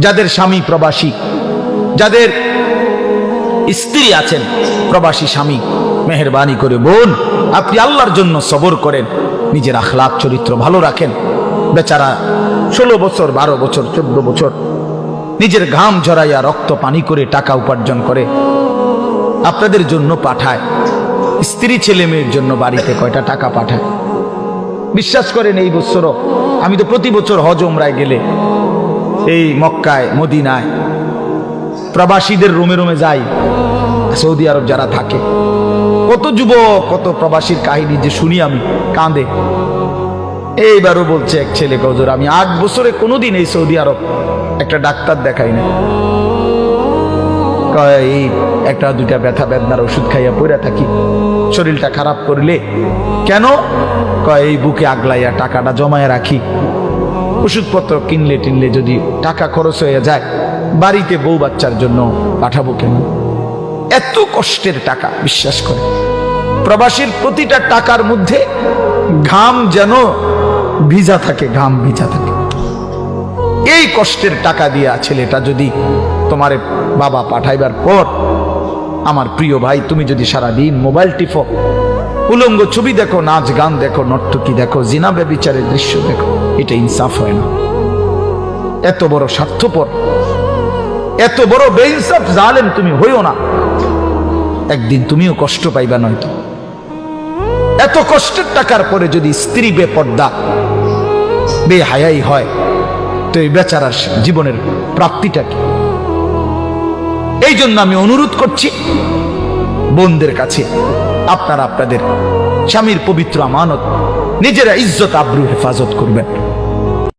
যাদের স্বামী প্রবাসী, যাদের স্ত্রী আছেন প্রবাসী স্বামী, মেহেরবানি করে বোন আপনি আল্লাহর জন্য সবর করেন, নিজের আখলাক চরিত্র ভালো রাখেন। বেচারা 16 বছর 12 বছর 14 বছর নিজের ঘাম ঝরাইয়া রক্ত পানি করে টাকা উপার্জন করে আপনাদের জন্য পাঠায়। স্ত্রী ছেলে মেয়ের জন্য বাড়িতে কয়টা টাকা পাঠায়। বিশ্বাস করেন এই বছরও আমি তো প্রতি বছর হজ উমরায় গেলে এই মক্কায় মদিনায় প্রবাসীদের রুমে রুমে যাই। সৌদি আরব যারা থাকে কত যুবক কত প্রবাসীর কাহিনী যে শুনি আমি কাঁদে। এইবারও বলছে এক ছেলে, হুজুর আমি 8 বছরে কোনোদিন এই সৌদি আরব একটা ডাক্তার দেখাই না, এই একটা দুইটা ব্যথা বেদনার ওষুধ খাইয়া পড়ে থাকি, শরীরটা খারাপ করলে কেন এই বুকে আগলাইয়া টাকাটা জমায় রাখি, ওষুধপত্র কিনলে টিনলে যদি টাকা খরচ হয়ে যায় বাড়িতে বউ বাচ্চার জন্য পাঠাবো কেন? এত কষ্টের টাকা। বিশ্বাস করে প্রবাসীর প্রতিটা টাকার মধ্যে ঘাম যেন ভিজা থাকে, ঘাম ভিজা থাকে। এই কষ্টের টাকা দিয়া ছেলেটা যদি তোমার বাবা পাঠাইবার পর, আমার প্রিয় ভাই তুমি যদি সারাদিন মোবাইল টিপো, উলঙ্গ ছবি দেখো, নাচ গান দেখো, নর্তকী দেখো, জিনা ব্যভিচারের দৃশ্য দেখো, এটা ইনসাফ হয় না। এত বড় স্বার্থপর, এত বড় বেইনসাফ জালেম তুমি হইও না, একদিন তুমিও কষ্ট পাইবা। নয়তো এত কষ্টের টাকার পরে যদি স্ত্রী বেপর্দা বেহায়াই হয় তো এই বেচারার জীবনের প্রাপ্তিটা কি? এই জন্য আমি অনুরোধ করছি বোনদের কাছে, আপনারা আপনাদের স্বামীর পবিত্র আমানত নিজেরা ইজ্জত আব্রু হেফাজত করবেন।